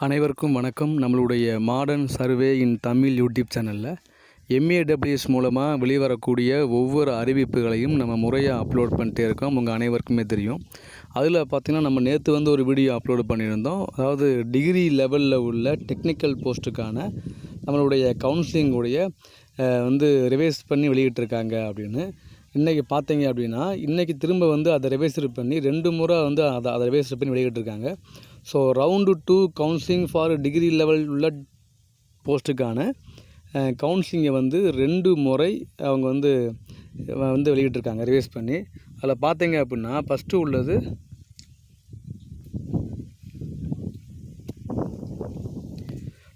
அனைவருக்கும் வணக்கம். நம்மளுடைய மாடர்ன் சர்வே இன் தமிழ் யூடியூப் சேனலில் MAWS மூலமாக வெளிவரக்கூடிய ஒவ்வொரு அறிவிப்புகளையும் நம்ம முறையாக அப்லோட் பண்ணிட்டே இருக்கோம். உங்கள் அனைவருக்குமே தெரியும். அதில் பார்த்திங்கன்னா நம்ம நேற்று ஒரு வீடியோ அப்லோடு பண்ணியிருந்தோம். அதாவது டிகிரி லெவலில் உள்ள டெக்னிக்கல் போஸ்ட்டுக்கான நம்மளுடைய கவுன்சிலிங்குடைய ரிவைஸ் பண்ணி வெளியிட்டிருக்காங்க அப்படின்னு. இன்றைக்கி பார்த்தீங்க அப்படின்னா இன்றைக்கி திரும்ப அதை ரிவைஸ் பண்ணி 2 முறை அதை ரிவைஸ் பண்ணி வெளியிட்டிருக்காங்க. So round 2 counselling for degree level உள்ள போஸ்ட்டுக்கான கவுன்சிலிங்கை 2 முறை அவங்க வெளியிட்டிருக்காங்க ரிவைஸ் பண்ணி. அதில் பார்த்தீங்க அப்படின்னா ஃபஸ்ட்டு உள்ளது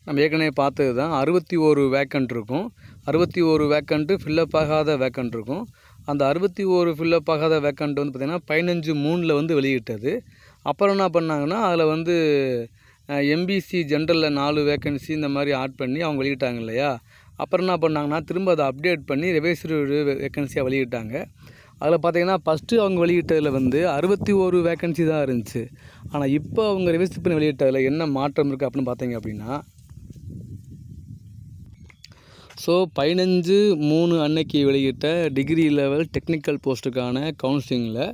நம்ம ஏற்கனவே பார்த்தது தான். 61 வேக்கண்ட் இருக்கும். 61 வேக்கண்ட்டு ஃபில்லப் ஆகாத வேக்கண்ட் இருக்கும். அந்த 61 ஃபில்லப் ஆகாத வேக்கண்ட் பார்த்திங்கன்னா 15/3 வெளியிட்டது. அப்புறம் என்ன பண்ணாங்கன்னா அதில் MBC ஜென்ரலில் 4 வேக்கன்சி இந்த மாதிரி ஆட் பண்ணி அவங்க வெளியிட்டாங்க இல்லையா. அப்புறம் என்ன பண்ணாங்கன்னா திரும்ப அதை அப்டேட் பண்ணி ரிவைஸ்டு வேக்கன்சியாக வெளியிட்டாங்க. அதில் பார்த்திங்கன்னா ஃபஸ்ட்டு அவங்க வெளியிட்டதில் 61 வேக்கன்சி தான் இருந்துச்சு. ஆனால் இப்போ அவங்க ரிவைஸ் பண்ணி வெளியிட்டதில் என்ன மாற்றம் இருக்குது அப்படின்னு பார்த்தீங்க அப்படின்னா, ஸோ 15/3 அன்னைக்கு வெளியிட்ட டிகிரி லெவல் டெக்னிக்கல் போஸ்ட்டுக்கான கவுன்சிலிங்கில்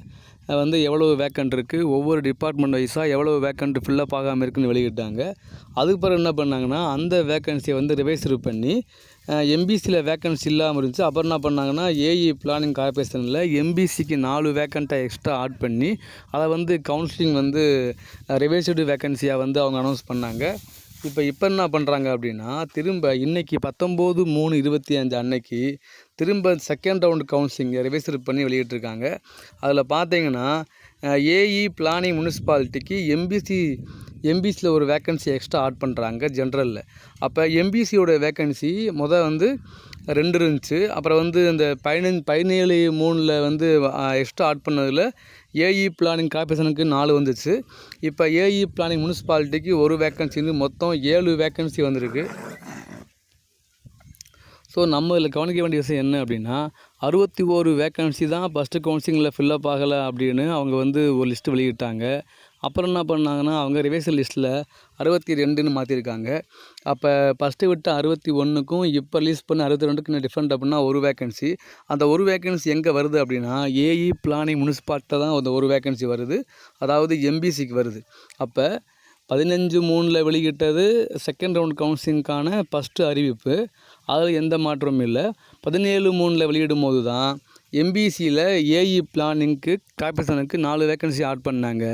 எவ்வளோ வேக்கண்ட் இருக்குது, ஒவ்வொரு டிபார்ட்மெண்ட் வைஸாக எவ்வளோ வேக்கண்ட் ஃபில்லப் ஆகாமல் இருக்குதுன்னு வெளியிட்டாங்க. அதுக்கு பிறகு என்ன பண்ணாங்கன்னா அந்த வேக்கன்சியை ரிவைஸ் பண்ணி MBCயில் வேக்கன்சி இல்லாமல் இருந்துச்சு. அப்புறம் என்ன பண்ணாங்கன்னா ஏஇ பிளானிங் கார்பரேஷனில் MBCக்கு 4 வேக்கண்ட்டை எக்ஸ்ட்ரா ஆட் பண்ணி அதை கவுன்சிலிங் ரிவைஸ்டு வேக்கன்சியாக அவங்க அனௌன்ஸ் பண்ணாங்க. இப்போ என்ன பண்ணுறாங்க அப்படின்னா திரும்ப இன்றைக்கி 19/3/25 அன்னைக்கு திரும்ப செகண்ட் ரவுண்டு கவுன்சிலிங்கை ரிவைஸ் பண்ணி வெளியிட்டிருக்காங்க. அதில் பார்த்தீங்கன்னா ஏஇ பிளானிங் முனிசிபாலிட்டிக்கு MBCயில் ஒரு வேக்கன்சி எக்ஸ்ட்ரா ஆட் பண்ணுறாங்க ஜென்ரலில். அப்போ MBCயோட வேக்கன்சி 2 இருந்துச்சு. அப்புறம் இந்த 17/3 எக்ஸ்ட்ரா ஆட் பண்ணதில் ஏஇ பிளானிங் கார்பரேஷனுக்கு 4 வந்துச்சு. இப்போ ஏஇ பிளானிங் முனிசிபாலிட்டிக்கு 1 வேக்கன்சி மொத்தம் 7 வேக்கன்சி வந்திருக்கு. ஸோ நம்ம இதில் கவனிக்க வேண்டிய விஷயம் என்ன அப்படின்னா 61 வேக்கன்சி தான் ஃபஸ்ட்டு கவுன்சிலிங்கில் ஃபில்லப் ஆகலை அப்படின்னு அவங்க ஒரு லிஸ்ட்டு வெளியிட்டாங்க. அப்புறம் என்ன பண்ணாங்கன்னா அவங்க ரிவைசல் லிஸ்ட்டில் 62ன்னு மாற்றிருக்காங்க. அப்போ ஃபஸ்ட்டு விட்ட 61க்கும் இப்போ ரிலீஸ் பண்ண 62க்கும் என்ன டிஃப்ரெண்ட் அப்படின்னா 1 வேக்கன்சி. அந்த 1 வேக்கன்சி எங்கே வருது அப்படின்னா ஏஇ பிளானிங் முனிசிபாலிட்டியில் தான் அந்த 1 வேக்கன்சி வருது. அதாவது MBCக்கு வருது. அப்போ 15/3 வெளியிட்டது செகண்ட் ரவுண்ட் கவுன்சிலிங்கான ஃபஸ்ட்டு அறிவிப்பு. அதில் எந்த மாற்றமும் இல்லை. 17/3 வெளியிடும் போது தான் MBCயில் ஏஇ பிளானிங்க்கு கார்பரேஷனுக்கு 4 வேக்கன்சி ஆட் பண்ணாங்க.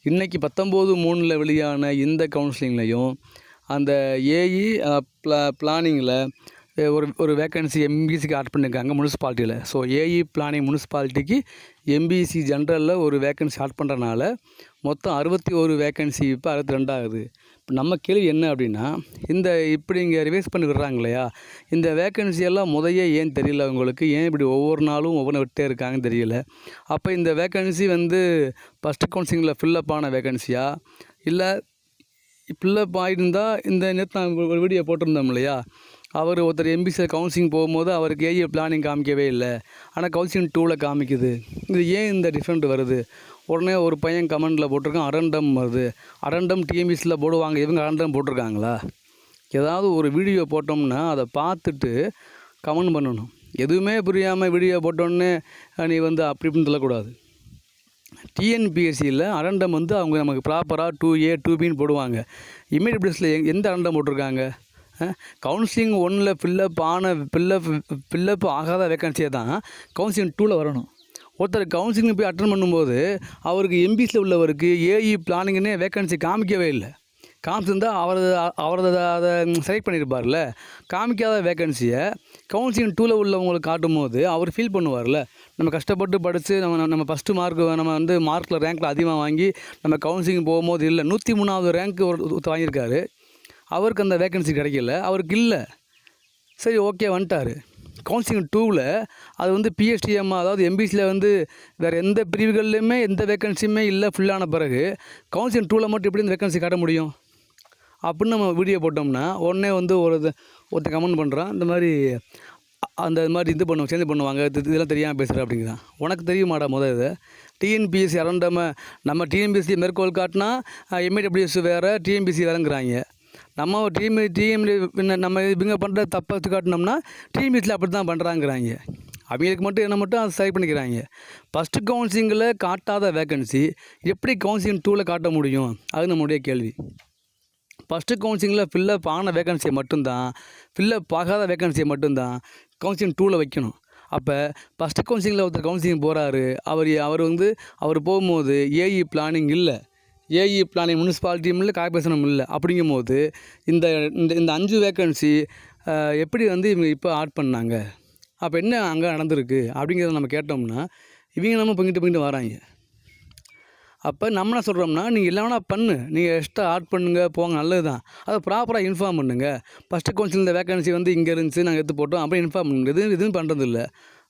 இன்றைக்கி 19/3 வெளியான இந்த கவுன்சிலிங்லையும் அந்த ஏஇ பிளானிங்கில் ஒரு வேக்கன்சி MBCக்கு ஆட் பண்ணியிருக்காங்க முனிசிபாலிட்டியில். ஸோ ஏஇ பிளானிங் முனிசிபாலிட்டிக்கு MBC ஜென்ரலில் ஒரு வேக்கன்சி ஆட் பண்ணுறனால மொத்தம் 61 வேக்கன்சி இப்போ 62 ஆகுது. இப்போ நம்ம கேள்வி என்ன அப்படின்னா இப்படி இங்கே ரிவைஸ் பண்ணி விடுறாங்க இல்லையா, இந்த வேக்கன்சியெல்லாம் ஏன் தெரியல அவங்களுக்கு, ஏன் இப்படி ஒவ்வொரு நாளும் ஒவ்வொன்று விட்டே இருக்காங்கன்னு தெரியல. அப்போ இந்த வேக்கன்சி ஃபஸ்ட்டு கவுன்சிலிங்கில் ஃபில்லப் ஆன வேக்கன்சியா இல்லை ஃபில்லப் ஆகிருந்தால் இந்த நேற்று நான் ஒரு வீடியோ போட்டிருந்தோம் இல்லையா, அவர் ஒருத்தர் MBCயில் கவுன்சிலிங் போகும்போது அவருக்கு ஏஇ பிளானிங் காமிக்கவே இல்லை, ஆனால் கவுன்சிலிங் 2ல் காமிக்குது. இது ஏன் இந்த டிஃப்ரெண்ட் வருது? உடனே ஒரு பையன் கமெண்டில் போட்டிருக்கான் அரண்டம் வருது. அரண்டம் TNPSCயில் போடுவாங்க, இவங்க அரண்டம் போட்டிருக்காங்களா? ஏதாவது ஒரு வீடியோ போட்டோம்னா அதை பார்த்துட்டு கமெண்ட் பண்ணணும். எதுவுமே புரியாமல் வீடியோ போட்டோன்னே நீ அப்படி இப்படின்னு சொல்லக்கூடாது. TNPSCயில் அரண்டம் அவங்க நமக்கு ப்ராப்பராக 2A 2Bன்னு போடுவாங்க. இமீடியட் பிளேஸில் எந்த அரண்டம் போட்டிருக்காங்க? கவுன்சிலிங் 1ல் ஃபில்லப் ஆகாத வேக்கன்சியை தான் கவுன்சிலிங் 2ல் வரணும். ஒருத்தர் கவுன்சிலிங் போய் அட்டன் பண்ணும்போது அவருக்கு MBCயில் உள்ளவருக்கு ஏஇ பிளானிங்னே வேக்கன்சி காமிக்கவே இல்லை. காமிச்சிருந்தால் அவரது அதை செலக்ட் பண்ணியிருப்பார்ல. காமிக்காத வேக்கன்சியை கவுன்சிலிங் 2ல் உள்ளவங்களுக்கு காட்டும் போது அவர் ஃபீல் பண்ணுவார்ல, நம்ம கஷ்டப்பட்டு படித்து நம்ம ஃபஸ்ட்டு நம்ம மார்க்கில் ரேங்க்கில் அதிகமாக வாங்கி நம்ம கவுன்சிலிங் போகும்போது இல்லை 103வது ரேங்க்கு ஒருத்தர் வாங்கியிருக்காரு, அவருக்கு அந்த வேக்கன்சி கிடைக்கல, அவருக்கு இல்லை. சரி ஓகே வந்துட்டார். கவுன்சிலிங் 2ல் அது PSTM அதாவது MBCயில் வேறு எந்த பிரிவுகள்லையுமே எந்த வேக்கன்சியுமே இல்லை ஃபுல்லான பிறகு கவுன்சிலிங் 2ல் மட்டும் எப்படி இந்த வேக்கன்சி காட்ட முடியும் அப்படின்னு நம்ம வீடியோ போட்டோம்னா உடனே ஒருத்தர் கமெண்ட் பண்ணுறான், இந்த மாதிரி அந்த மாதிரி இது பண்ணுவோம், சேர்ந்து பண்ணுவாங்க. இதெல்லாம் தெரியாமல் பேசுகிற அப்படிங்கிறான். உனக்கு தெரியுமாடா இதை? டிஎன்பிஎஸ்சி நம்ம டிஎன்பிஎஸ்சி மேற்கோள் காட்டினா எம்ஏடபிள்யூஎஸ் வேறு, டிஎன்பிஎஸ்சி வேறுங்கிறாங்க. நம்ம நம்ம இவங்க பண்ணுற தப்பை வச்சு காட்டினோம்னா டிஎன்பிஎஸ்சியில் அப்படி தான் பண்ணுறாங்கிறாங்க. அவங்களுக்கு மட்டும் என்ன மட்டும் அதை சரி பண்ணிக்கிறாங்க. ஃபஸ்ட்டு கவுன்சிலிங்கில் காட்டாத வேக்கன்சி எப்படி கவுன்சிலிங் 2ல் காட்ட முடியும்? அது நம்மளுடைய கேள்வி. ஃபஸ்ட்டு கவுன்சிலிங்கில் ஃபில்லப் ஆன வேக்கன்சியை மட்டும்தான், ஃபில்லப் ஆகாத வேக்கன்சியை மட்டும்தான் கவுன்சிலிங் 2ல் வைக்கணும். அப்போ ஃபஸ்ட்டு கவுன்சிலிங்கில் ஒருத்தர் கவுன்சிலிங் போகிறாரு, அவர் போகும்போது ஏஇ பிளானிங் இல்லை, ஏஇ பிளானிங் முனிசிபாலிட்டியும் இல்லை, கார்பரேஷனும் இல்லை. அப்படிங்கும்போது இந்த இந்த 5 வேக்கன்சி எப்படி இவங்க இப்போ ஆட் பண்ணாங்க, அப்போ என்ன அங்கே நடந்திருக்கு அப்படிங்கிறத நம்ம கேட்டோம்னா இவங்க நம்ம பங்கிட்டு வராங்க. அப்போ நம்ம என்ன சொல்கிறோம்னா, நீங்கள் எல்லாம் வேணா பண்ணு, நீங்கள் எக்ஸ்ட்ரா ஆட் பண்ணுங்கள் போங்க, நல்லது தான். அதை ப்ராப்பராக இன்ஃபார்ம் பண்ணுங்கள். ஃபஸ்ட்டு கவுன்சில் இந்த வேக்கன்சி இங்கே இருந்துச்சு, நாங்கள் எடுத்து போட்டோம் அப்படி இன்ஃபார்ம் பண்ணுங்க. எதுவும் பண்ணுறதில்ல,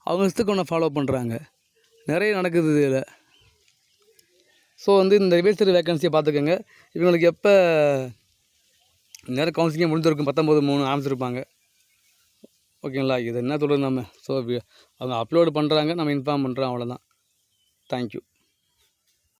அவங்க இஷ்டத்துக்கு ஒன்று ஃபாலோ பண்ணுறாங்க. நிறைய நடக்குது இதில். ஸோ இந்த ரிவைஸ்டு வேக்கன்சியை பார்த்துக்கோங்க. இவங்களுக்கு எப்போ நேரம் கவுன்சிலிங்கே முடிஞ்சிருக்கும், 19/3 ஆரம்பிச்சிருப்பாங்க. ஓகேங்களா? இது என்ன சொல்கிறது நம்ம? ஸோ அவங்க அப்லோடு பண்ணுறாங்க, நம்ம இன்ஃபார்ம் பண்ணுறோம், அவ்வளோதான். தேங்க்யூ.